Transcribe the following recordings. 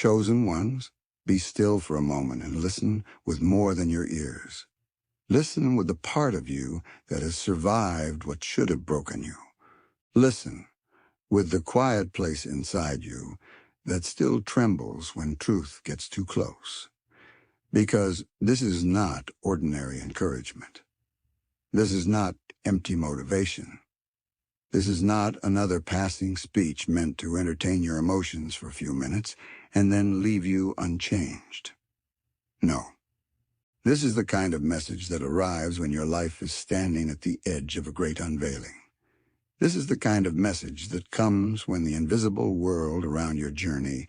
Chosen ones, be still for a moment and listen with more than your ears. Listen with the part of you that has survived what should have broken you. Listen with the quiet place inside you that still trembles when truth gets too close. Because this is not ordinary encouragement. This is not empty motivation. This is not another passing speech meant to entertain your emotions for a few minutes and then leave you unchanged. No. This is the kind of message that arrives when your life is standing at the edge of a great unveiling. This is the kind of message that comes when the invisible world around your journey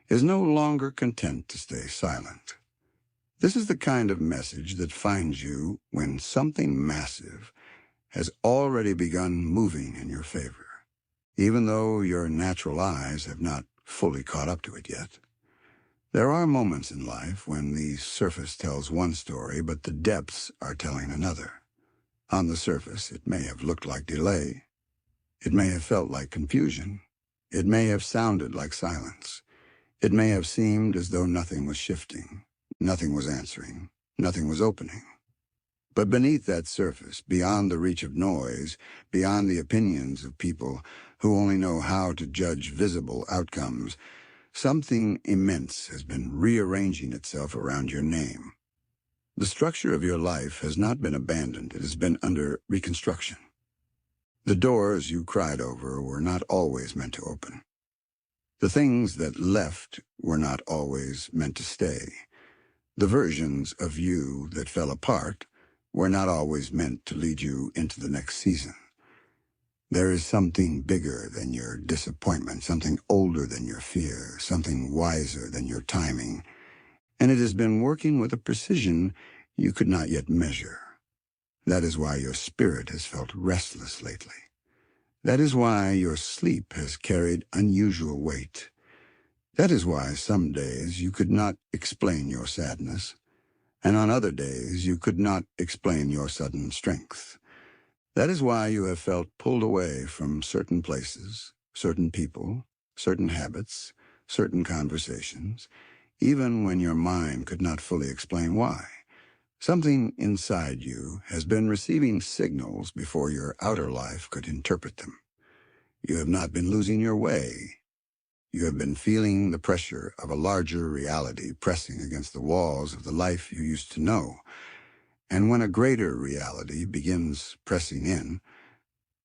is no longer content to stay silent. This is the kind of message that finds you when something massive has already begun moving in your favor, even though your natural eyes have not fully caught up to it yet. There are moments in life when the surface tells one story, but the depths are telling another. On the surface, it may have looked like delay. It may have felt like confusion. It may have sounded like silence. It may have seemed as though nothing was shifting, nothing was answering, nothing was opening. But beneath that surface, beyond the reach of noise, beyond the opinions of people who only know how to judge visible outcomes, something immense has been rearranging itself around your name. The structure of your life has not been abandoned. It has been under reconstruction. The doors you cried over were not always meant to open. The things that left were not always meant to stay. The versions of you that fell apart were not always meant to lead you into the next season. There is something bigger than your disappointment, something older than your fear, something wiser than your timing, and it has been working with a precision you could not yet measure. That is why your spirit has felt restless lately. That is why your sleep has carried unusual weight. That is why some days you could not explain your sadness, and on other days you could not explain your sudden strength. That is why you have felt pulled away from certain places, certain people, certain habits, certain conversations, even when your mind could not fully explain why. Something inside you has been receiving signals before your outer life could interpret them. You have not been losing your way. You have been feeling the pressure of a larger reality pressing against the walls of the life you used to know. And when a greater reality begins pressing in,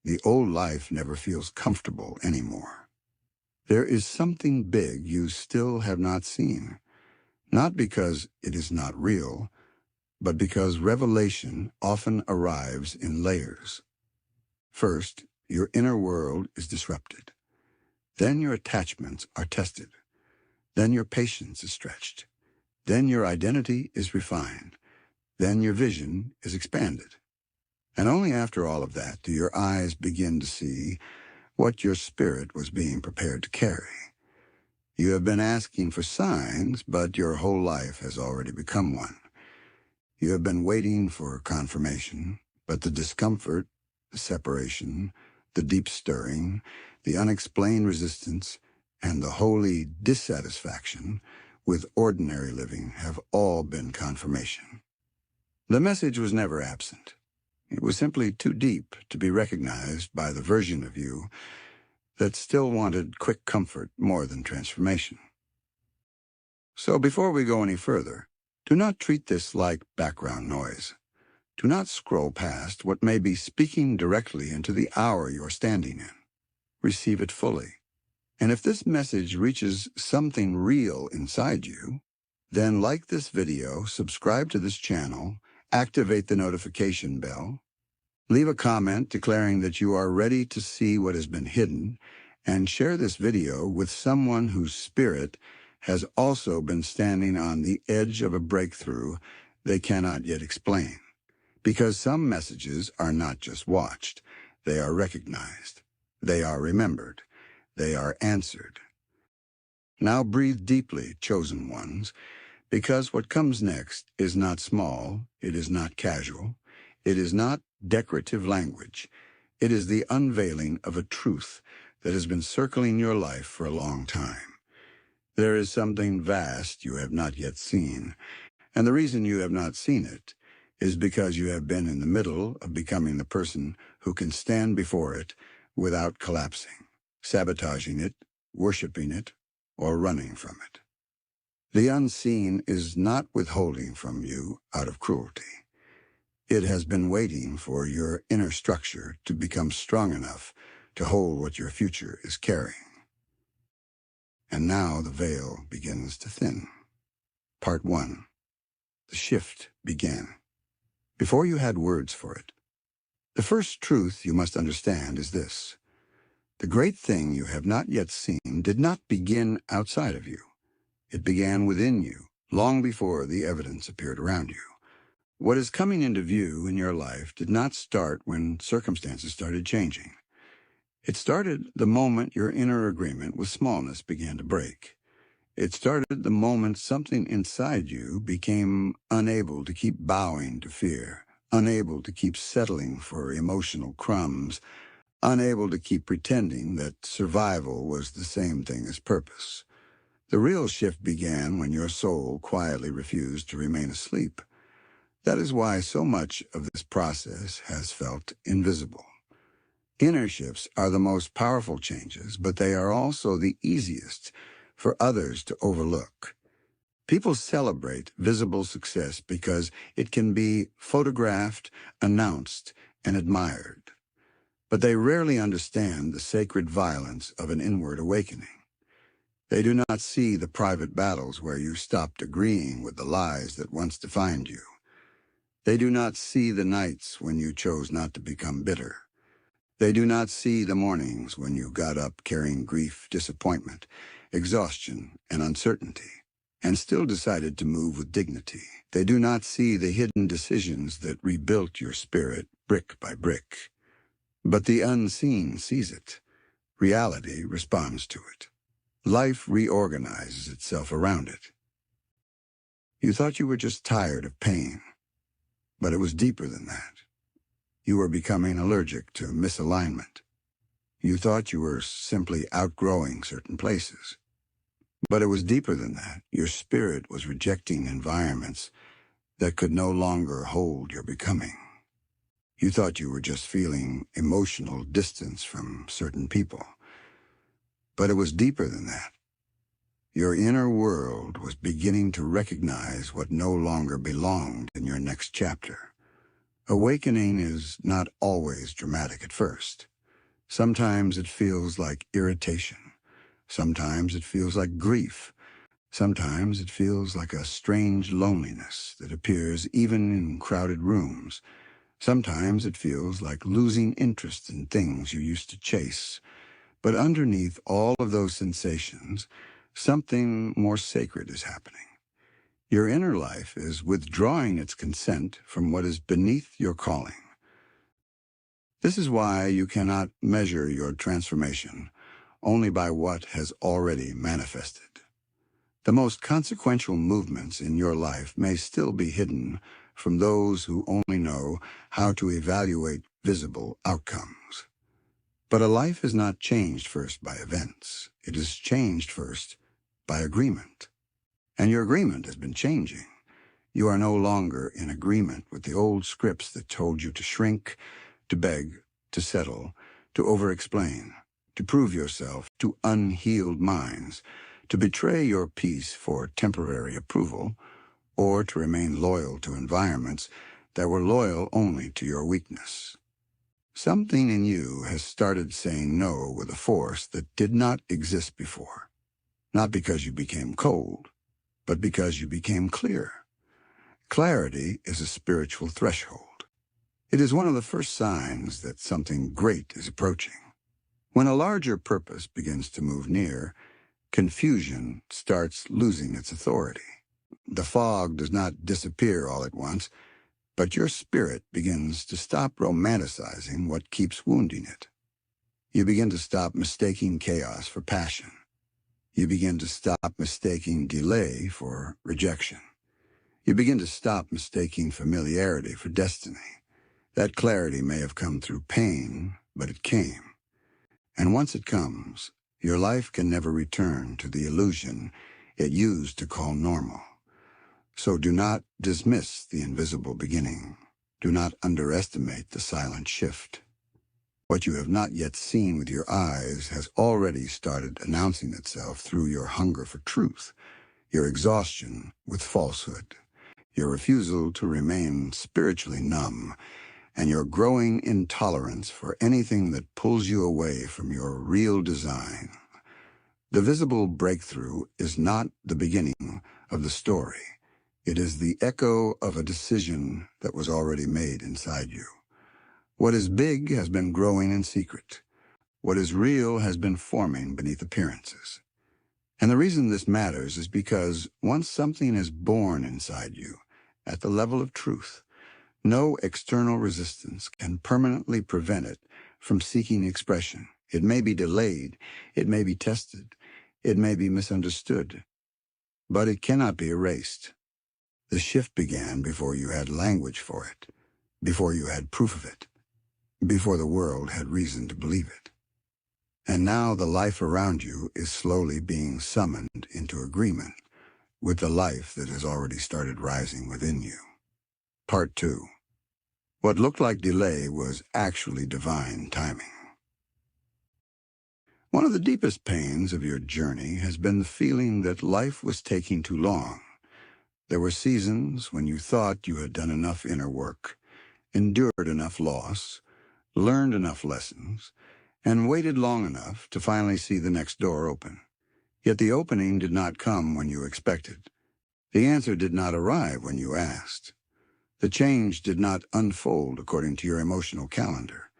the old life never feels comfortable anymore. There is something big you still have not seen, not because it is not real, but because revelation often arrives in layers. First, your inner world is disrupted. Then your attachments are tested. Then your patience is stretched. Then your identity is refined. Then your vision is expanded. And only after all of that do your eyes begin to see what your spirit was being prepared to carry. You have been asking for signs, but your whole life has already become one. You have been waiting for confirmation, but the discomfort, the separation, the deep stirring, the unexplained resistance, and the holy dissatisfaction with ordinary living have all been confirmation. The message was never absent. It was simply too deep to be recognized by the version of you that still wanted quick comfort more than transformation. So before we go any further, do not treat this like background noise. Do not scroll past what may be speaking directly into the hour you're standing in. Receive it fully. And if this message reaches something real inside you, then like this video, subscribe to this channel, activate the notification bell, leave a comment declaring that you are ready to see what has been hidden, and share this video with someone whose spirit has also been standing on the edge of a breakthrough they cannot yet explain. Because some messages are not just watched, they are recognized, they are remembered, they are answered. Now breathe deeply, chosen ones, because what comes next is not small, it is not casual, it is not decorative language. It is the unveiling of a truth that has been circling your life for a long time. There is something vast you have not yet seen, and the reason you have not seen it is because you have been in the middle of becoming the person who can stand before it without collapsing, sabotaging it, worshiping it, or running from it. The unseen is not withholding from you out of cruelty. It has been waiting for your inner structure to become strong enough to hold what your future is carrying. And now the veil begins to thin. Part 1. The shift began. Before you had words for it. The first truth you must understand is this. The great thing you have not yet seen did not begin outside of you. It began within you, long before the evidence appeared around you. What is coming into view in your life did not start when circumstances started changing. It started the moment your inner agreement with smallness began to break. It started the moment something inside you became unable to keep bowing to fear, unable to keep settling for emotional crumbs, unable to keep pretending that survival was the same thing as purpose. The real shift began when your soul quietly refused to remain asleep. That is why so much of this process has felt invisible. Inner shifts are the most powerful changes, but they are also the easiest for others to overlook. People celebrate visible success because it can be photographed, announced, and admired. But they rarely understand the sacred violence of an inward awakening. They do not see the private battles where you stopped agreeing with the lies that once defined you. They do not see the nights when you chose not to become bitter. They do not see the mornings when you got up carrying grief, disappointment, exhaustion, and uncertainty, and still decided to move with dignity. They do not see the hidden decisions that rebuilt your spirit brick by brick. But the unseen sees it. Reality responds to it. Life reorganizes itself around it. You thought you were just tired of pain, but it was deeper than that. You were becoming allergic to misalignment. You thought you were simply outgrowing certain places. But it was deeper than that. Your spirit was rejecting environments that could no longer hold your becoming. You thought you were just feeling emotional distance from certain people. But it was deeper than that. Your inner world was beginning to recognize what no longer belonged in your next chapter. Awakening is not always dramatic at first. Sometimes it feels like irritation. Sometimes it feels like grief. Sometimes it feels like a strange loneliness that appears even in crowded rooms. Sometimes it feels like losing interest in things you used to chase. But underneath all of those sensations, something more sacred is happening. Your inner life is withdrawing its consent from what is beneath your calling. This is why you cannot measure your transformation only by what has already manifested. The most consequential movements in your life may still be hidden from those who only know how to evaluate visible outcomes. But a life is not changed first by events. It is changed first by agreement. And your agreement has been changing. You are no longer in agreement with the old scripts that told you to shrink, to beg, to settle, to over-explain, to prove yourself to unhealed minds, to betray your peace for temporary approval, or to remain loyal to environments that were loyal only to your weakness. Something in you has started saying no with a force that did not exist before, not because you became cold, but because you became clear. Clarity is a spiritual threshold. It is one of the first signs that something great is approaching. When a larger purpose begins to move near, confusion starts losing its authority. The fog does not disappear all at once, but your spirit begins to stop romanticizing what keeps wounding it. You begin to stop mistaking chaos for passion. You begin to stop mistaking delay for rejection. You begin to stop mistaking familiarity for destiny. That clarity may have come through pain, but it came. And once it comes, Your life can never return to the illusion it used to call normal. So do not dismiss the invisible beginning. Do not underestimate the silent shift. What you have not yet seen with your eyes has already started announcing itself through your hunger for truth, your exhaustion with falsehood, your refusal to remain spiritually numb, and your growing intolerance for anything that pulls you away from your real design. The visible breakthrough is not the beginning of the story. It is the echo of a decision that was already made inside you. What is big has been growing in secret. What is real has been forming beneath appearances. And the reason this matters is because once something is born inside you, at the level of truth, no external resistance can permanently prevent it from seeking expression. It may be delayed, it may be tested, it may be misunderstood, but it cannot be erased. The shift began before you had language for it, before you had proof of it, before the world had reason to believe it. And now the life around you is slowly being summoned into agreement with the life that has already started rising within you. Part 2. What looked like delay was actually divine timing. One of the deepest pains of your journey has been the feeling that life was taking too long. There were seasons when you thought you had done enough inner work, endured enough loss, learned enough lessons, and waited long enough to finally see the next door open. Yet the opening did not come when you expected. The answer did not arrive when you asked. The change did not unfold according to your emotional calendar.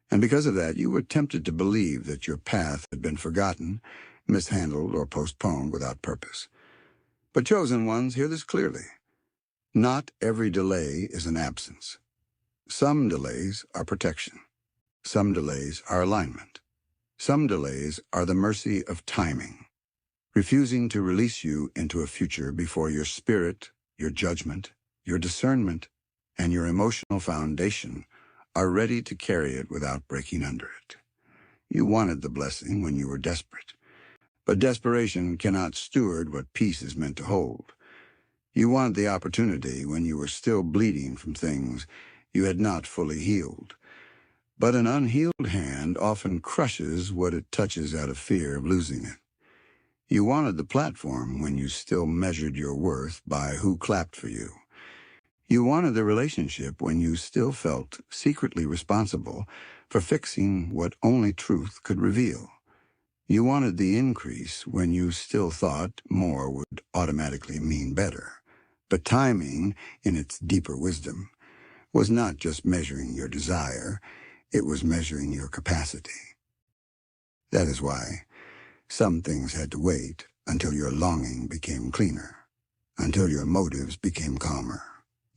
And because of that, you were tempted to believe that your path had been forgotten, mishandled, or postponed without purpose. But chosen ones, hear this clearly. Not every delay is an absence. Some delays are protection. Some delays are alignment. Some delays are the mercy of timing, refusing to release you into a future before your spirit, your judgment, your discernment, and your emotional foundation are ready to carry it without breaking under it. You wanted the blessing when you were desperate, but desperation cannot steward what peace is meant to hold. You wanted the opportunity when you were still bleeding from things you had not fully healed. But an unhealed hand often crushes what it touches out of fear of losing it. You wanted the platform when you still measured your worth by who clapped for you. You wanted the relationship when you still felt secretly responsible for fixing what only truth could reveal. You wanted the increase when you still thought more would automatically mean better. But timing, in its deeper wisdom, was not just measuring your desire, it was measuring your capacity. That is why some things had to wait until your longing became cleaner, until your motives became calmer,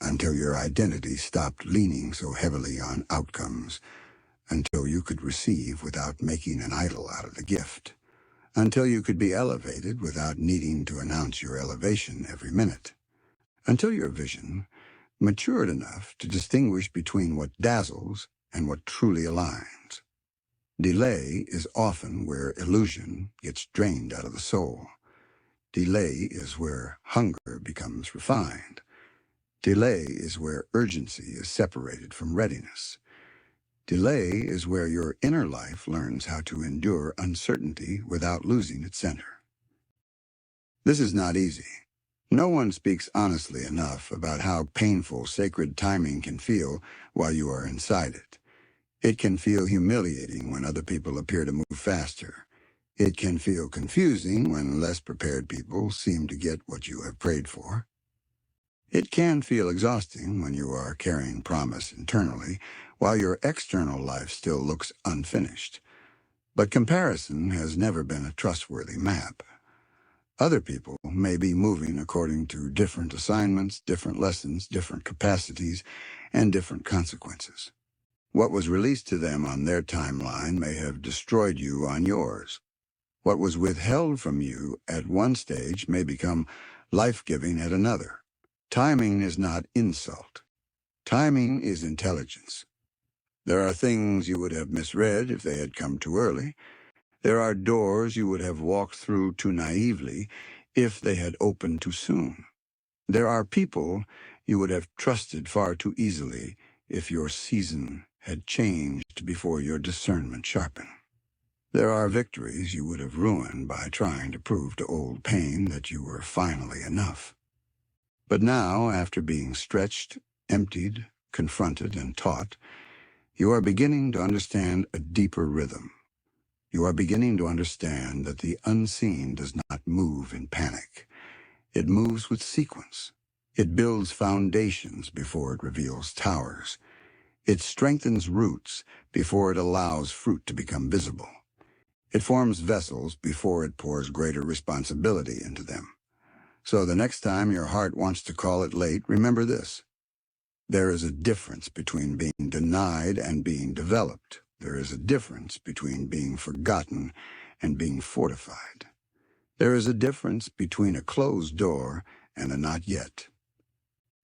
until your identity stopped leaning so heavily on outcomes, until you could receive without making an idol out of the gift, until you could be elevated without needing to announce your elevation every minute, until your vision matured enough to distinguish between what dazzles and what truly aligns. Delay is often where illusion gets drained out of the soul. Delay is where hunger becomes refined. Delay is where urgency is separated from readiness. Delay is where your inner life learns how to endure uncertainty without losing its center. This is not easy. No one speaks honestly enough about how painful sacred timing can feel while you are inside it. It can feel humiliating when other people appear to move faster. It can feel confusing when less prepared people seem to get what you have prayed for. It can feel exhausting when you are carrying promise internally, while your external life still looks unfinished. But comparison has never been a trustworthy map. Other people may be moving according to different assignments, different lessons, different capacities, and different consequences. What was released to them on their timeline may have destroyed you on yours. What was withheld from you at one stage may become life-giving at another. Timing is not insult. Timing is intelligence. There are things you would have misread if they had come too early. There are doors you would have walked through too naively if they had opened too soon. There are people you would have trusted far too easily if your season had changed before your discernment sharpened. There are victories you would have ruined by trying to prove to old pain that you were finally enough. But now, after being stretched, emptied, confronted, and taught, you are beginning to understand a deeper rhythm. You are beginning to understand that the unseen does not move in panic. It moves with sequence. It builds foundations before it reveals towers. It strengthens roots before it allows fruit to become visible. It forms vessels before it pours greater responsibility into them. So the next time your heart wants to call it late, remember this. There is a difference between being denied and being developed. There is a difference between being forgotten and being fortified. There is a difference between a closed door and a not yet.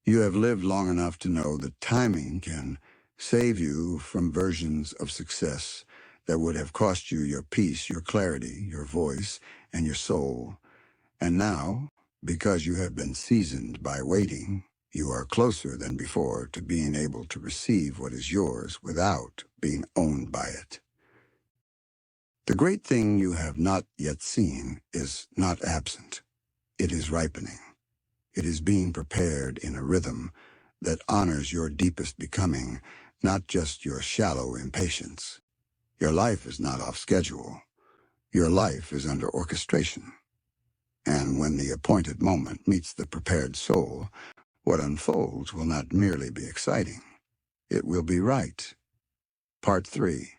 You have lived long enough to know that timing can save you from versions of success that would have cost you your peace, your clarity, your voice, and your soul. And now, because you have been seasoned by waiting, you are closer than before to being able to receive what is yours without being owned by it. The great thing you have not yet seen is not absent. It is ripening. It is being prepared in a rhythm that honors your deepest becoming, not just your shallow impatience. Your life is not off schedule. Your life is under orchestration. And when the appointed moment meets the prepared soul, what unfolds will not merely be exciting. It will be right. Part 3.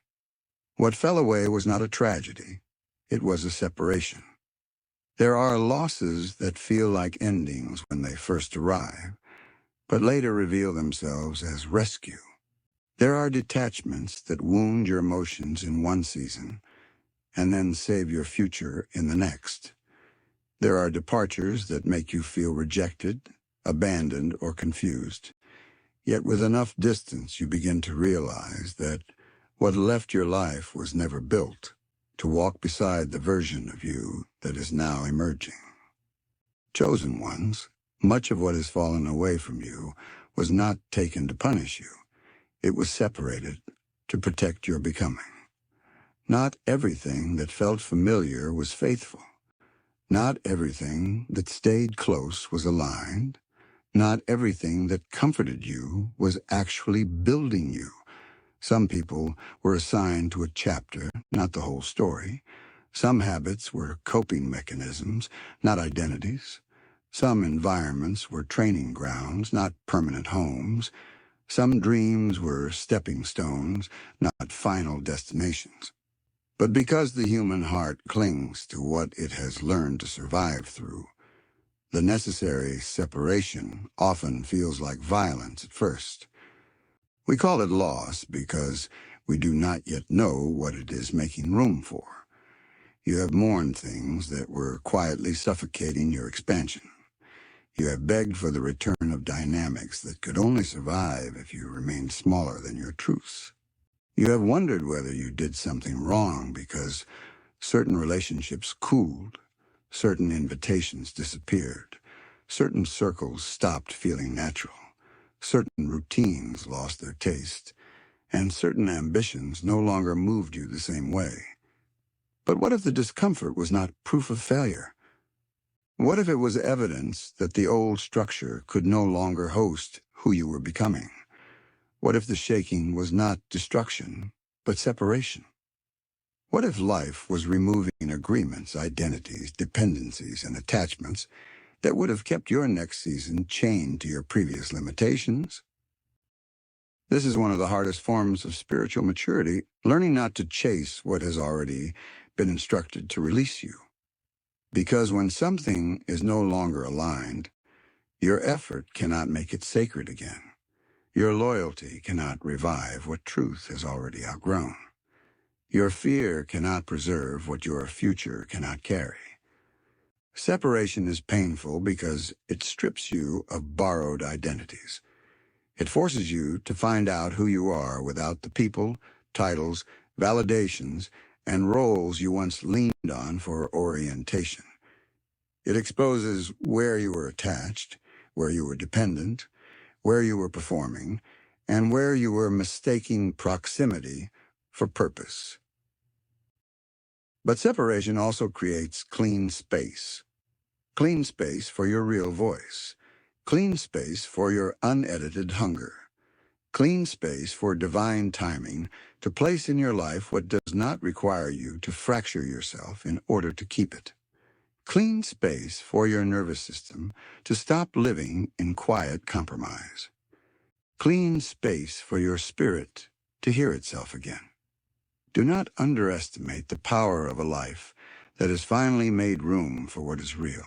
What fell away was not a tragedy. It was a separation. There are losses that feel like endings when they first arrive, but later reveal themselves as rescue. There are detachments that wound your emotions in one season and then save your future in the next. There are departures that make you feel rejected, abandoned, or confused. Yet with enough distance, you begin to realize that what left your life was never built to walk beside the version of you that is now emerging. Chosen ones, much of what has fallen away from you was not taken to punish you. It was separated to protect your becoming. Not everything that felt familiar was faithful. Not everything that stayed close was aligned. Not everything that comforted you was actually building you. Some people were assigned to a chapter, not the whole story. Some habits were coping mechanisms, not identities. Some environments were training grounds, not permanent homes. Some dreams were stepping stones, not final destinations. But because the human heart clings to what it has learned to survive through, the necessary separation often feels like violence at first. We call it loss because we do not yet know what it is making room for. You have mourned things that were quietly suffocating your expansion. You have begged for the return of dynamics that could only survive if you remained smaller than your truths. You have wondered whether you did something wrong because certain relationships cooled, certain invitations disappeared, certain circles stopped feeling natural, certain routines lost their taste, and certain ambitions no longer moved you the same way. But what if the discomfort was not proof of failure? What if it was evidence that the old structure could no longer host who you were becoming? What if the shaking was not destruction, but separation? What if life was removing agreements, identities, dependencies, and attachments that would have kept your next season chained to your previous limitations? This is one of the hardest forms of spiritual maturity, learning not to chase what has already been instructed to release you. Because when something is no longer aligned, your effort cannot make it sacred again. Your loyalty cannot revive what truth has already outgrown. Your fear cannot preserve what your future cannot carry. Separation is painful because it strips you of borrowed identities. It forces you to find out who you are without the people, titles, validations, and roles you once leaned on for orientation. It exposes where you were attached, where you were dependent, where you were performing, and where you were mistaking proximity for purpose. But separation also creates clean space. Clean space for your real voice. Clean space for your unedited hunger. Clean space for divine timing to place in your life what does not require you to fracture yourself in order to keep it. Clean space for your nervous system to stop living in quiet compromise. Clean space for your spirit to hear itself again. Do not underestimate the power of a life that has finally made room for what is real.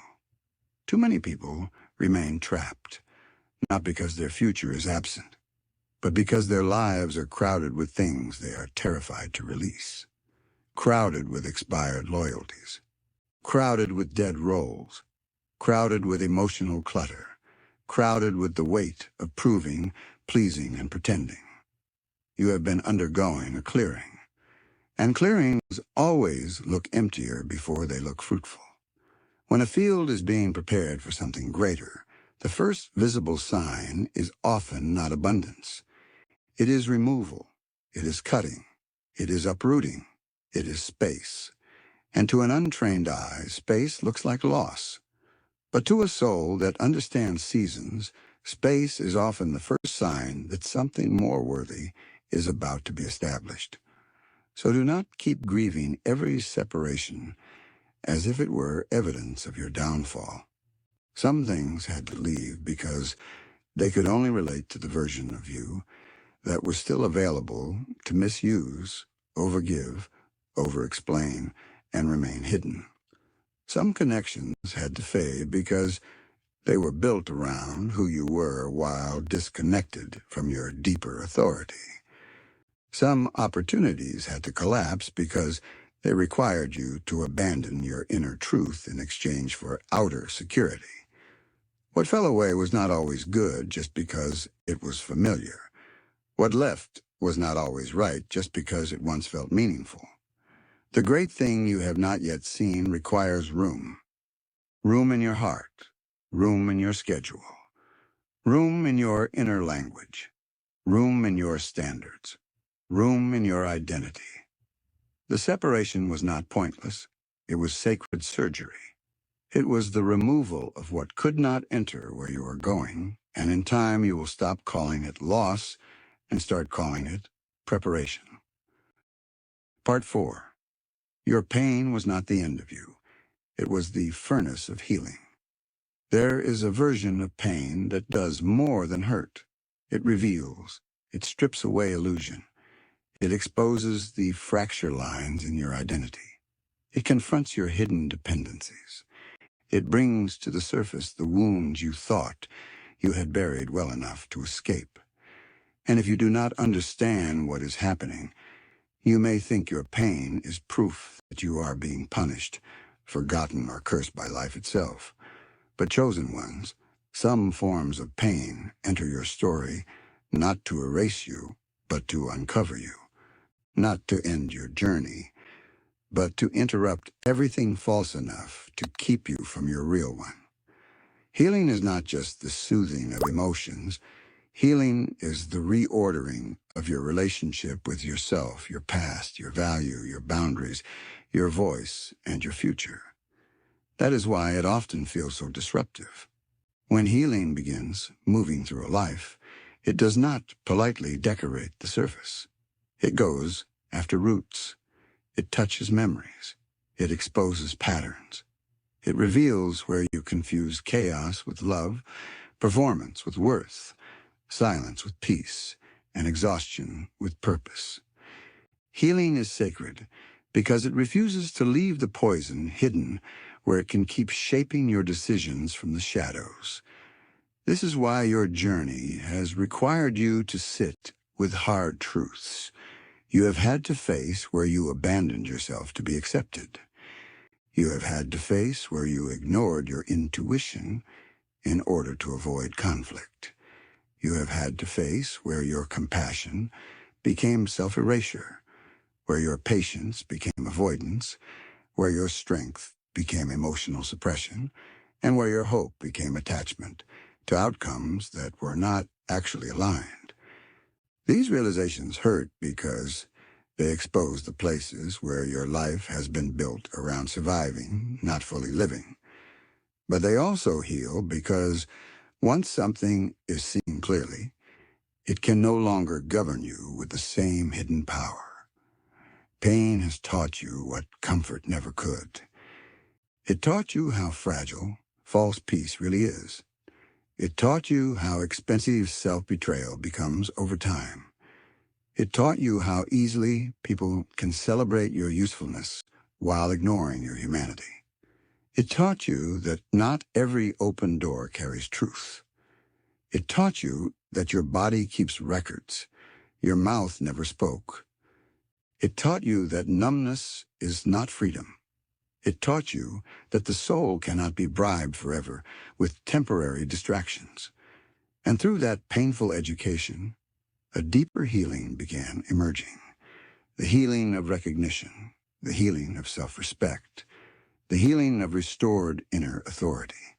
Too many people remain trapped, not because their future is absent, but because their lives are crowded with things they are terrified to release, crowded with expired loyalties, crowded with dead roles, crowded with emotional clutter, crowded with the weight of proving, pleasing, and pretending. You have been undergoing a clearing, and clearings always look emptier before they look fruitful. When a field is being prepared for something greater, the first visible sign is often not abundance. It is removal, it is cutting, it is uprooting, it is space. And to an untrained eye, space looks like loss. But to a soul that understands seasons, space is often the first sign that something more worthy is about to be established. So do not keep grieving every separation as if it were evidence of your downfall. Some things had to leave because they could only relate to the version of you that was still available to misuse, overgive, overexplain, and remain hidden. Some connections had to fade because they were built around who you were while disconnected from your deeper authority. Some opportunities had to collapse because they required you to abandon your inner truth in exchange for outer security. What fell away was not always good just because it was familiar. What left was not always right just because it once felt meaningful. The great thing you have not yet seen requires room. Room in your heart, room in your schedule, room in your inner language, room in your standards, room in your identity. The separation was not pointless. It was sacred surgery. It was the removal of what could not enter where you are going, and in time you will stop calling it loss and start calling it preparation. Part 4. Your pain was not the end of you. It was the furnace of healing. There is a version of pain that does more than hurt. It reveals. It strips away illusion. It exposes the fracture lines in your identity. It confronts your hidden dependencies. It brings to the surface the wounds you thought you had buried well enough to escape. And if you do not understand what is happening, you may think your pain is proof that you are being punished, forgotten, or cursed by life itself. But chosen ones, some forms of pain enter your story not to erase you, but to uncover you. Not to end your journey, but to interrupt everything false enough to keep you from your real one. Healing is not just the soothing of emotions. Healing is the reordering of your relationship with yourself, your past, your value, your boundaries, your voice, and your future. That is why it often feels so disruptive. When healing begins moving through a life, it does not politely decorate the surface. It goes after roots. It touches memories. It exposes patterns. It reveals where you confuse chaos with love, performance with worth, silence with peace, and exhaustion with purpose. Healing is sacred because it refuses to leave the poison hidden where it can keep shaping your decisions from the shadows. This is why your journey has required you to sit with hard truths. You have had to face where you abandoned yourself to be accepted. You have had to face where you ignored your intuition in order to avoid conflict. You have had to face where your compassion became self-erasure, where your patience became avoidance, where your strength became emotional suppression, and where your hope became attachment to outcomes that were not actually aligned. These realizations hurt because they expose the places where your life has been built around surviving, not fully living. But they also heal because once something is seen clearly, it can no longer govern you with the same hidden power. Pain has taught you what comfort never could. It taught you how fragile false peace really is. It taught you how expensive self-betrayal becomes over time. It taught you how easily people can celebrate your usefulness while ignoring your humanity. It taught you that not every open door carries truth. It taught you that your body keeps records. Your mouth never spoke. It taught you that numbness is not freedom. It taught you that the soul cannot be bribed forever with temporary distractions. And through that painful education, a deeper healing began emerging. The healing of recognition, the healing of self-respect, the healing of restored inner authority.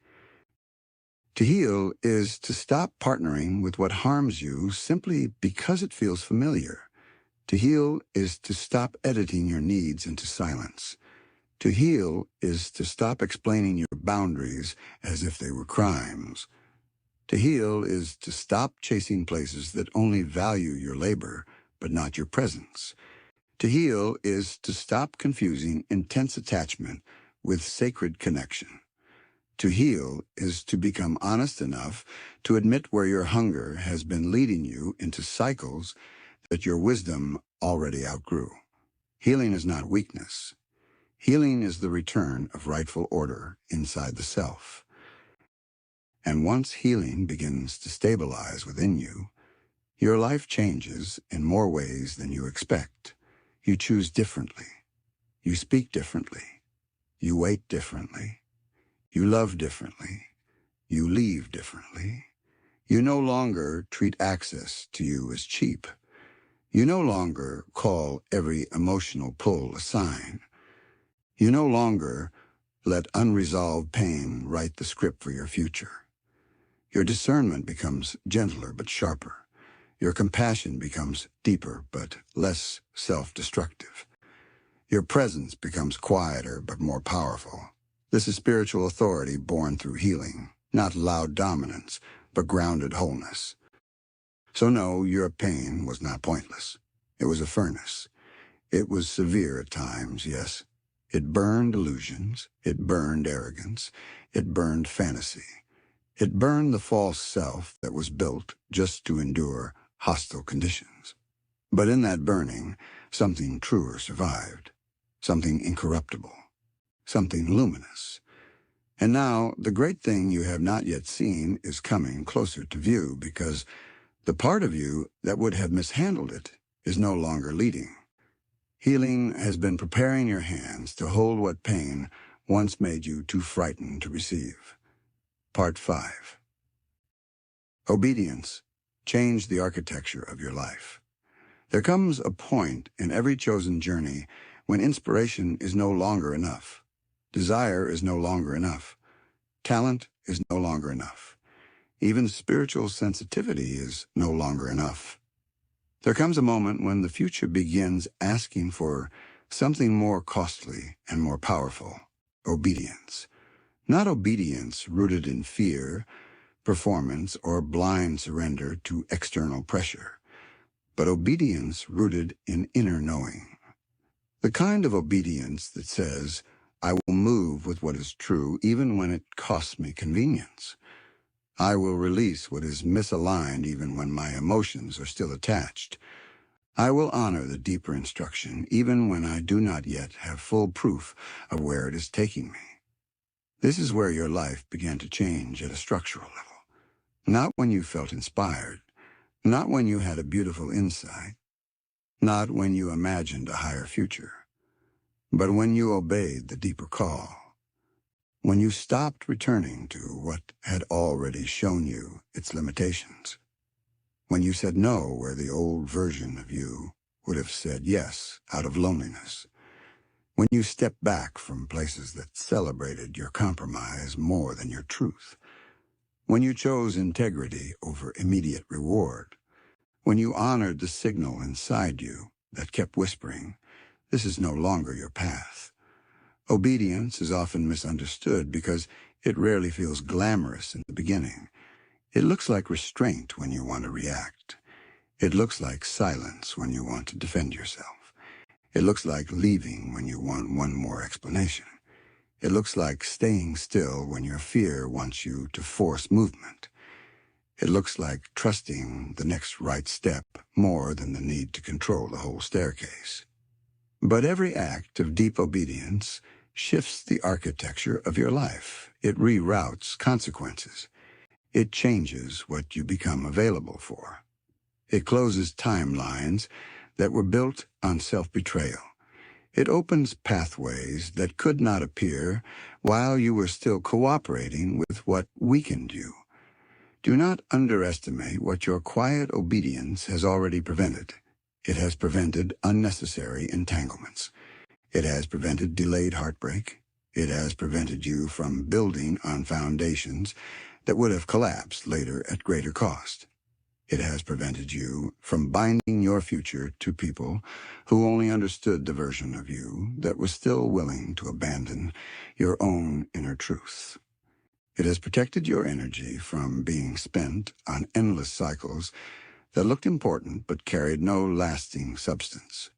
To heal is to stop partnering with what harms you simply because it feels familiar. To heal is to stop editing your needs into silence. To heal is to stop explaining your boundaries as if they were crimes. To heal is to stop chasing places that only value your labor, but not your presence. To heal is to stop confusing intense attachment with sacred connection. To heal is to become honest enough to admit where your hunger has been leading you into cycles that your wisdom already outgrew. Healing is not weakness. Healing is the return of rightful order inside the self. And once healing begins to stabilize within you, your life changes in more ways than you expect. You choose differently. You speak differently. You wait differently. You love differently. You leave differently. You no longer treat access to you as cheap. You no longer call every emotional pull a sign. You no longer let unresolved pain write the script for your future. Your discernment becomes gentler but sharper. Your compassion becomes deeper but less self-destructive. Your presence becomes quieter but more powerful. This is spiritual authority born through healing, not loud dominance, but grounded wholeness. So no, your pain was not pointless. It was a furnace. It was severe at times, yes. It burned illusions. It burned arrogance. It burned fantasy. It burned the false self that was built just to endure hostile conditions. But in that burning, something truer survived. Something incorruptible. Something luminous. And now, the great thing you have not yet seen is coming closer to view because the part of you that would have mishandled it is no longer leading. Healing has been preparing your hands to hold what pain once made you too frightened to receive. Part 5. Obedience changed the architecture of your life. There comes a point in every chosen journey when inspiration is no longer enough. Desire is no longer enough. Talent is no longer enough. Even spiritual sensitivity is no longer enough. There comes a moment when the future begins asking for something more costly and more powerful: obedience. Not obedience rooted in fear, performance, or blind surrender to external pressure, but obedience rooted in inner knowing. The kind of obedience that says, I will move with what is true even when it costs me convenience. I will release what is misaligned even when my emotions are still attached. I will honor the deeper instruction even when I do not yet have full proof of where it is taking me. This is where your life began to change at a structural level. Not when you felt inspired, not when you had a beautiful insight, not when you imagined a higher future, but when you obeyed the deeper call. When you stopped returning to what had already shown you its limitations. When you said no where the old version of you would have said yes out of loneliness. When you stepped back from places that celebrated your compromise more than your truth. When you chose integrity over immediate reward. When you honored the signal inside you that kept whispering, this is no longer your path. Obedience is often misunderstood because it rarely feels glamorous in the beginning. It looks like restraint when you want to react. It looks like silence when you want to defend yourself. It looks like leaving when you want one more explanation. It looks like staying still when your fear wants you to force movement. It looks like trusting the next right step more than the need to control the whole staircase. But every act of deep obedience shifts the architecture of your life. It reroutes consequences. It changes what you become available for. It closes timelines that were built on self-betrayal. It opens pathways that could not appear while you were still cooperating with what weakened you. Do not underestimate what your quiet obedience has already prevented. It has prevented unnecessary entanglements. It has prevented delayed heartbreak. It has prevented you from building on foundations that would have collapsed later at greater cost. It has prevented you from binding your future to people who only understood the version of you that was still willing to abandon your own inner truth. It has protected your energy from being spent on endless cycles that looked important but carried no lasting substance.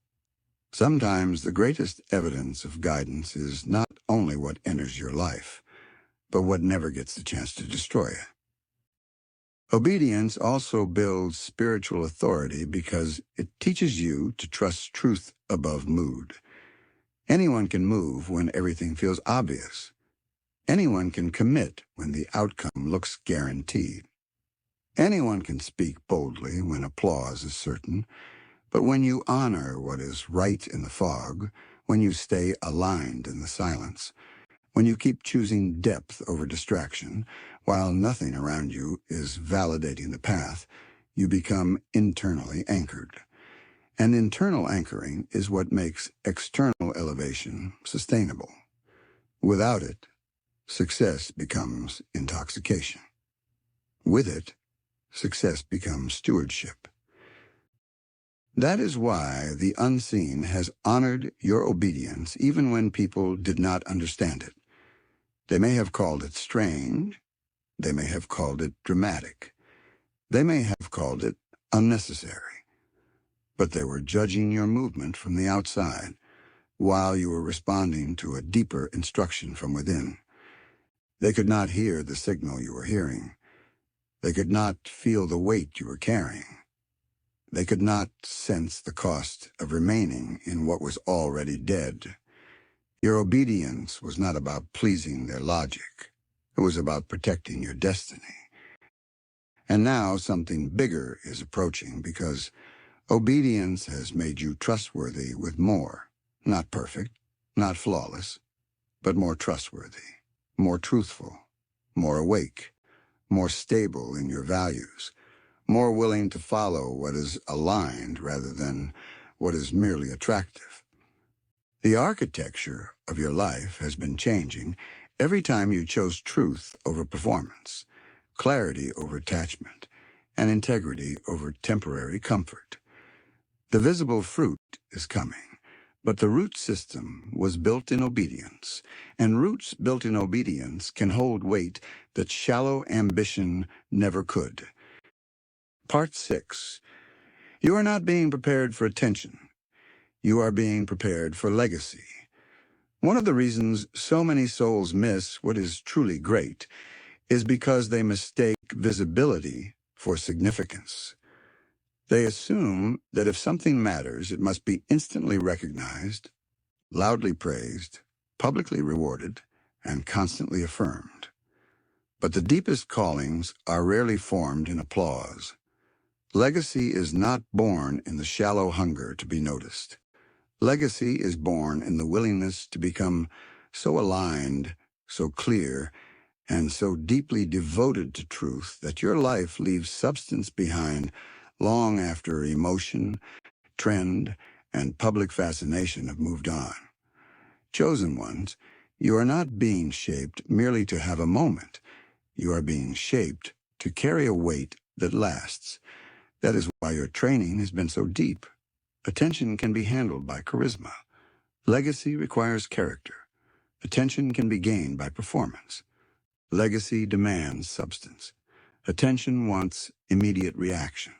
Sometimes the greatest evidence of guidance is not only what enters your life, but what never gets the chance to destroy it. Obedience also builds spiritual authority because it teaches you to trust truth above mood. Anyone can move when everything feels obvious. Anyone can commit when the outcome looks guaranteed. Anyone can speak boldly when applause is certain, but when you honor what is right in the fog, when you stay aligned in the silence, when you keep choosing depth over distraction, while nothing around you is validating the path, you become internally anchored. And internal anchoring is what makes external elevation sustainable. Without it, success becomes intoxication. With it, success becomes stewardship. That is why the unseen has honored your obedience even when people did not understand it. They may have called it strange. They may have called it dramatic. They may have called it unnecessary. But they were judging your movement from the outside while you were responding to a deeper instruction from within. They could not hear the signal you were hearing. They could not feel the weight you were carrying. They could not sense the cost of remaining in what was already dead. Your obedience was not about pleasing their logic. It was about protecting your destiny. And now something bigger is approaching because obedience has made you trustworthy with more. Not perfect, not flawless, but more trustworthy, more truthful, more awake, more stable in your values, more willing to follow what is aligned rather than what is merely attractive. The architecture of your life has been changing every time you chose truth over performance, clarity over attachment, and integrity over temporary comfort. The visible fruit is coming, but the root system was built in obedience, and roots built in obedience can hold weight that shallow ambition never could. Part 6. You are not being prepared for attention. You are being prepared for legacy. One of the reasons so many souls miss what is truly great is because they mistake visibility for significance. They assume that if something matters, it must be instantly recognized, loudly praised, publicly rewarded, and constantly affirmed. But the deepest callings are rarely formed in applause. Legacy is not born in the shallow hunger to be noticed. Legacy is born in the willingness to become so aligned, so clear, and so deeply devoted to truth that your life leaves substance behind long after emotion, trend, and public fascination have moved on. Chosen ones, you are not being shaped merely to have a moment. You are being shaped to carry a weight that lasts. That is why your training has been so deep. Attention can be handled by charisma. Legacy requires character. Attention can be gained by performance. Legacy demands substance. Attention wants immediate reaction.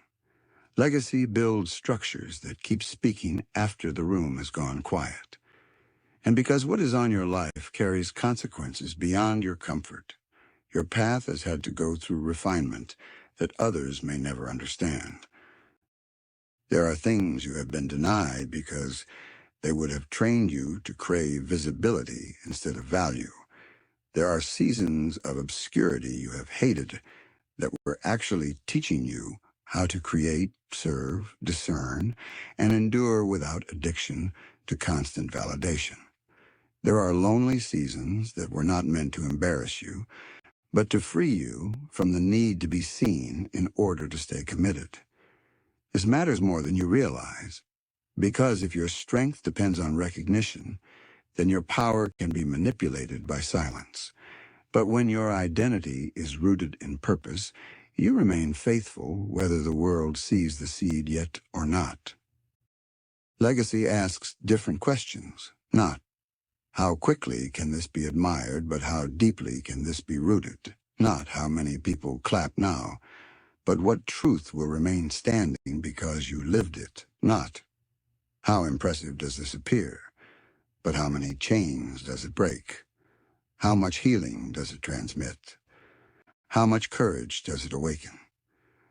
Legacy builds structures that keep speaking after the room has gone quiet. And because what is on your life carries consequences beyond your comfort, your path has had to go through refinement that others may never understand. There are things you have been denied because they would have trained you to crave visibility instead of value. There are seasons of obscurity you have hated that were actually teaching you how to create, serve, discern, and endure without addiction to constant validation. There are lonely seasons that were not meant to embarrass you, but to free you from the need to be seen in order to stay committed. This matters more than you realize, because if your strength depends on recognition, then your power can be manipulated by silence. But when your identity is rooted in purpose, you remain faithful whether the world sees the seed yet or not. Legacy asks different questions, not how quickly can this be admired, but how deeply can this be rooted? Not how many people clap now, but what truth will remain standing because you lived it? Not how impressive does this appear, but how many chains does it break? How much healing does it transmit? How much courage does it awaken?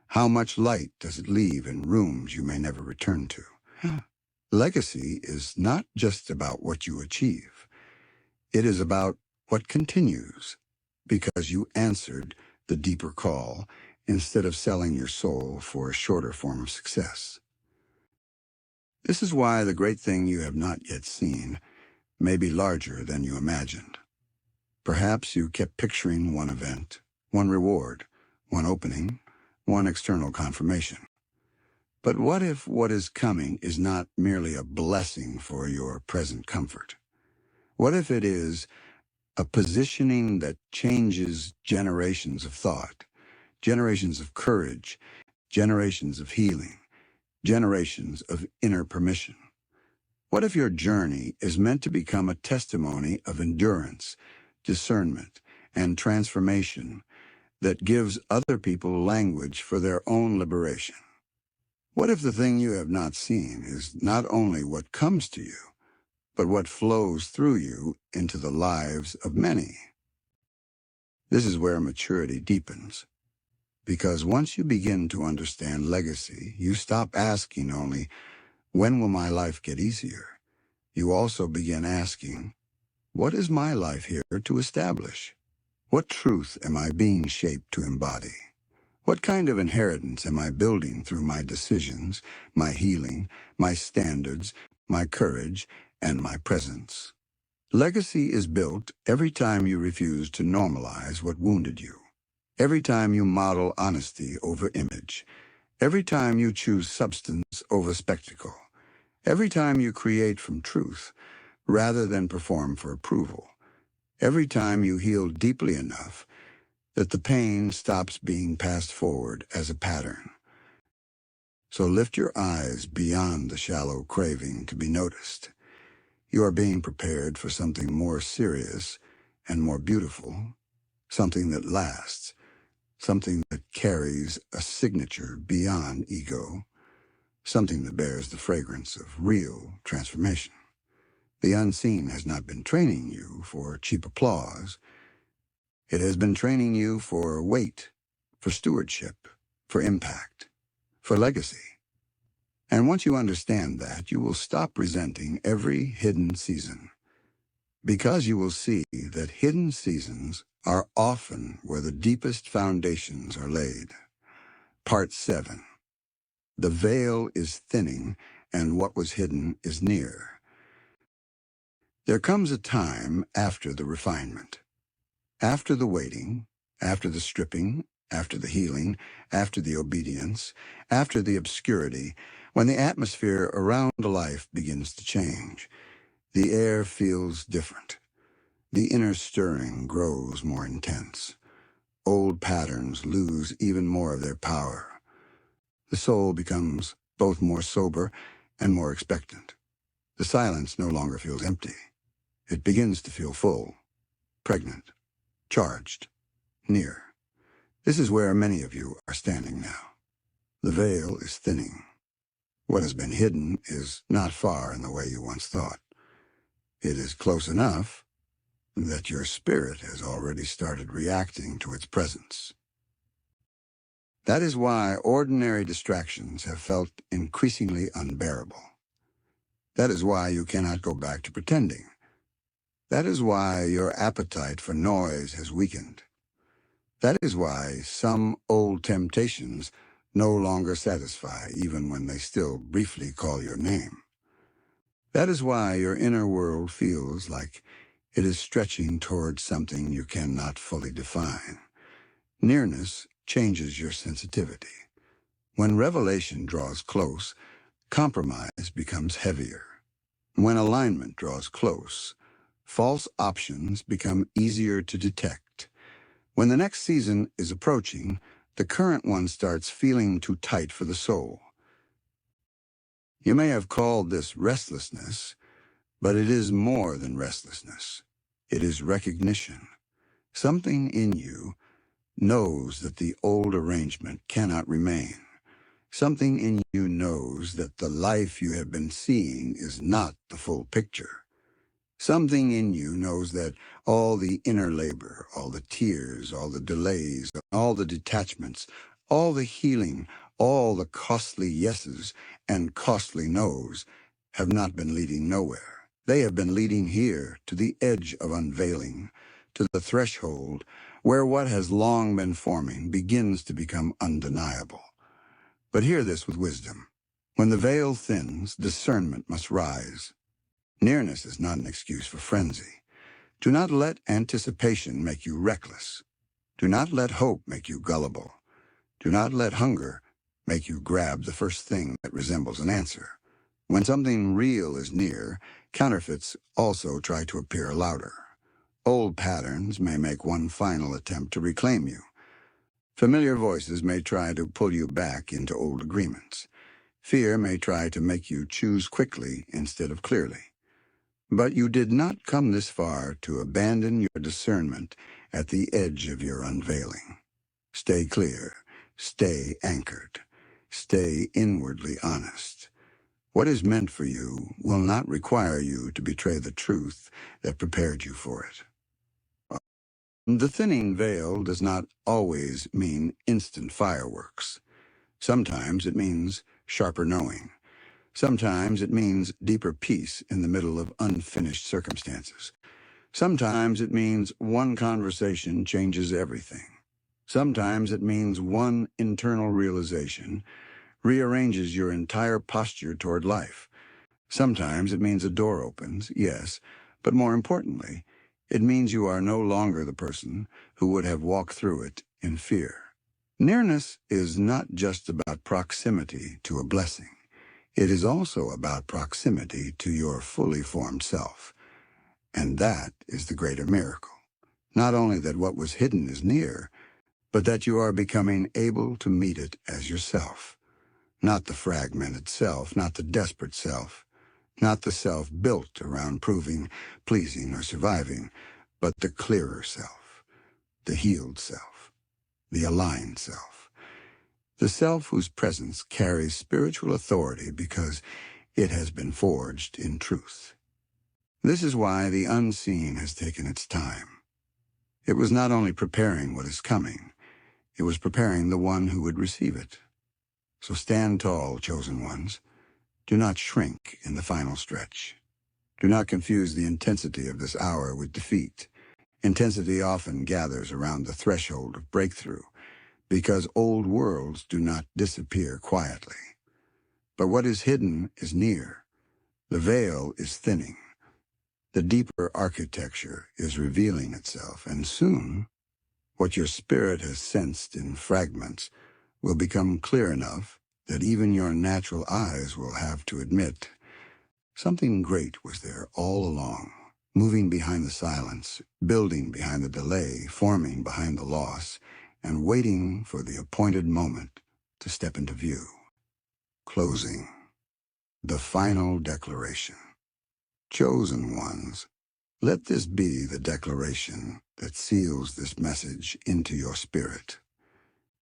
How much light does it leave in rooms you may never return to? Legacy is not just about what you achieve. It is about what continues, because you answered the deeper call instead of selling your soul for a shorter form of success. This is why the great thing you have not yet seen may be larger than you imagined. Perhaps you kept picturing one event, one reward, one opening, one external confirmation. But what if what is coming is not merely a blessing for your present comfort? What if it is a positioning that changes generations of thought, generations of courage, generations of healing, generations of inner permission? What if your journey is meant to become a testimony of endurance, discernment, and transformation that gives other people language for their own liberation? What if the thing you have not seen is not only what comes to you, but what flows through you into the lives of many? This is where maturity deepens, because once you begin to understand legacy, you stop asking only, when will my life get easier? You also begin asking, what is my life here to establish? What truth am I being shaped to embody? What kind of inheritance am I building through my decisions, my healing, my standards, my courage, and my presence? Legacy is built every time you refuse to normalize what wounded you. Every time you model honesty over image. Every time you choose substance over spectacle. Every time you create from truth rather than perform for approval. Every time you heal deeply enough that the pain stops being passed forward as a pattern. So lift your eyes beyond the shallow craving to be noticed. You are being prepared for something more serious and more beautiful, something that lasts, something that carries a signature beyond ego, something that bears the fragrance of real transformation. The unseen has not been training you for cheap applause. It has been training you for weight, for stewardship, for impact, for legacy. And once you understand that, you will stop resenting every hidden season, because you will see that hidden seasons are often where the deepest foundations are laid. Part 7. The veil is thinning, and what was hidden is near. There comes a time after the refinement, after the waiting, after the stripping, after the healing, after the obedience, after the obscurity, When the atmosphere around life begins to change, the air feels different. The inner stirring grows more intense. Old patterns lose even more of their power. The soul becomes both more sober and more expectant. The silence no longer feels empty. It begins to feel full, pregnant, charged, near. This is where many of you are standing now. The veil is thinning. What has been hidden is not far in the way you once thought. It is close enough that your spirit has already started reacting to its presence. That is why ordinary distractions have felt increasingly unbearable. That is why you cannot go back to pretending. That is why your appetite for noise has weakened. That is why some old temptations no longer satisfy, even when they still briefly call your name. That is why your inner world feels like it is stretching towards something you cannot fully define. Nearness changes your sensitivity. When revelation draws close, compromise becomes heavier. When alignment draws close, false options become easier to detect. When the next season is approaching, the current one starts feeling too tight for the soul. You may have called this restlessness, but it is more than restlessness. It is recognition. Something in you knows that the old arrangement cannot remain. Something in you knows that the life you have been seeing is not the full picture. Something in you knows that all the inner labor, all the tears, all the delays, all the detachments, all the healing, all the costly yeses and costly nos have not been leading nowhere. They have been leading here to the edge of unveiling, to the threshold where what has long been forming begins to become undeniable. But hear this with wisdom. When the veil thins, discernment must rise. Nearness is not an excuse for frenzy. Do not let anticipation make you reckless. Do not let hope make you gullible. Do not let hunger make you grab the first thing that resembles an answer. When something real is near, counterfeits also try to appear louder. Old patterns may make one final attempt to reclaim you. Familiar voices may try to pull you back into old agreements. Fear may try to make you choose quickly instead of clearly. But you did not come this far to abandon your discernment at the edge of your unveiling. Stay clear, stay anchored, stay inwardly honest. What is meant for you will not require you to betray the truth that prepared you for it. The thinning veil does not always mean instant fireworks. Sometimes it means sharper knowing. Sometimes it means deeper peace in the middle of unfinished circumstances. Sometimes it means one conversation changes everything. Sometimes it means one internal realization rearranges your entire posture toward life. Sometimes it means a door opens, yes, but more importantly, it means you are no longer the person who would have walked through it in fear. Nearness is not just about proximity to a blessing. It is also about proximity to your fully formed self. And that is the greater miracle. Not only that what was hidden is near, but that you are becoming able to meet it as yourself. Not the fragmented self, not the desperate self, not the self built around proving, pleasing, or surviving, but the clearer self, the healed self, the aligned self. The self whose presence carries spiritual authority because it has been forged in truth. This is why the unseen has taken its time. It was not only preparing what is coming, it was preparing the one who would receive it. So stand tall, chosen ones. Do not shrink in the final stretch. Do not confuse the intensity of this hour with defeat. Intensity often gathers around the threshold of breakthrough, because old worlds do not disappear quietly. But what is hidden is near. The veil is thinning. The deeper architecture is revealing itself, and soon, what your spirit has sensed in fragments will become clear enough that even your natural eyes will have to admit. Something great was there all along, moving behind the silence, building behind the delay, forming behind the loss, and waiting for the appointed moment to step into view. Closing. The final declaration. Chosen ones, let this be the declaration that seals this message into your spirit.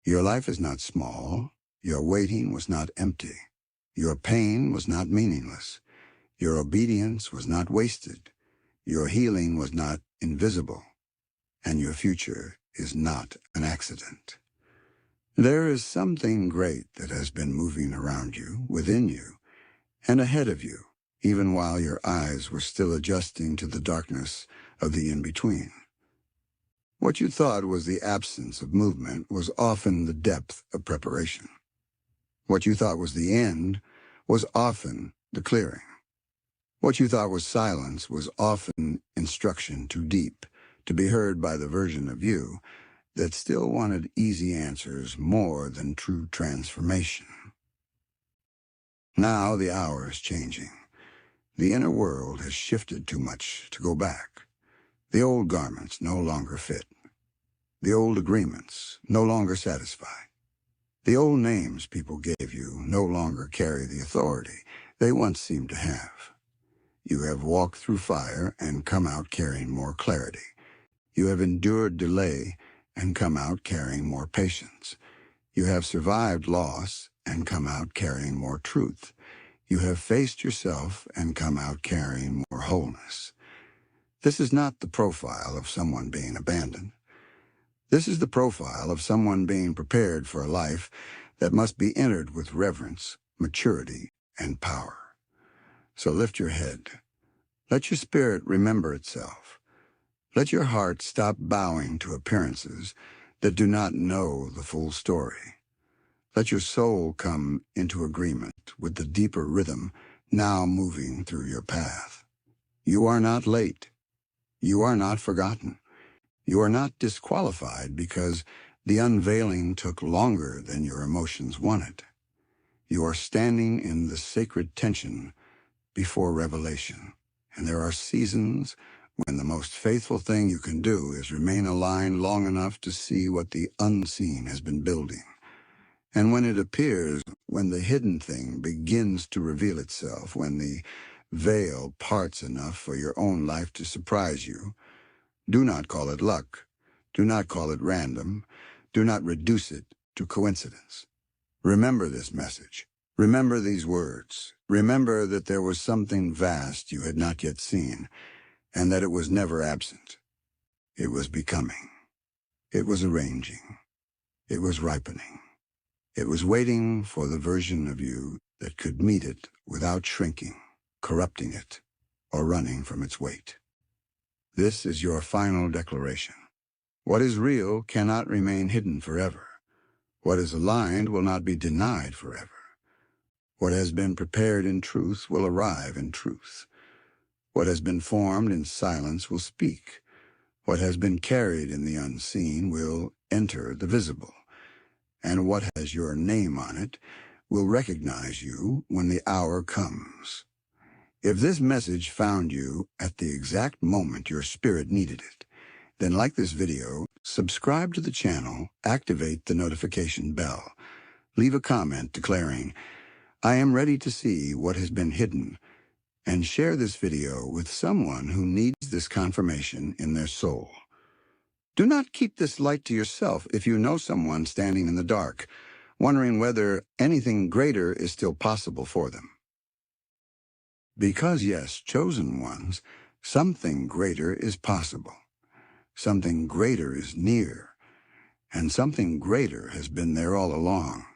Your life is not small. Your waiting was not empty. Your pain was not meaningless. Your obedience was not wasted. Your healing was not invisible. And your future is not an accident. There is something great that has been moving around you, within you, and ahead of you, even while your eyes were still adjusting to the darkness of the in-between. What you thought was the absence of movement was often the depth of preparation. What you thought was the end was often the clearing. What you thought was silence was often instruction too deep to be heard by the version of you that still wanted easy answers more than true transformation. Now the hour is changing. The inner world has shifted too much to go back. The old garments no longer fit. The old agreements no longer satisfy. The old names people gave you no longer carry the authority they once seemed to have. You have walked through fire and come out carrying more clarity. You have endured delay and come out carrying more patience. You have survived loss and come out carrying more truth. You have faced yourself and come out carrying more wholeness. This is not the profile of someone being abandoned. This is the profile of someone being prepared for a life that must be entered with reverence, maturity, and power. So lift your head. Let your spirit remember itself. Let your heart stop bowing to appearances that do not know the full story. Let your soul come into agreement with the deeper rhythm now moving through your path. You are not late. You are not forgotten. You are not disqualified because the unveiling took longer than your emotions wanted. You are standing in the sacred tension before revelation, and there are seasons when the most faithful thing you can do is remain aligned long enough to see what the unseen has been building. And when it appears, when the hidden thing begins to reveal itself, when the veil parts enough for your own life to surprise you, do not call it luck. Do not call it random. Do not reduce it to coincidence. Remember this message. Remember these words. Remember that there was something vast you had not yet seen, and that it was never absent. It was becoming. It was arranging. It was ripening. It was waiting for the version of you that could meet it without shrinking, corrupting it, or running from its weight. This is your final declaration. What is real cannot remain hidden forever. What is aligned will not be denied forever. What has been prepared in truth will arrive in truth. What has been formed in silence will speak. What has been carried in the unseen will enter the visible. And what has your name on it will recognize you when the hour comes. If this message found you at the exact moment your spirit needed it, then like this video, subscribe to the channel, activate the notification bell, leave a comment declaring, "I am ready to see what has been hidden," and share this video with someone who needs this confirmation in their soul. Do not keep this light to yourself if you know someone standing in the dark, wondering whether anything greater is still possible for them. Because yes, chosen ones, something greater is possible. Something greater is near, and something greater has been there all along.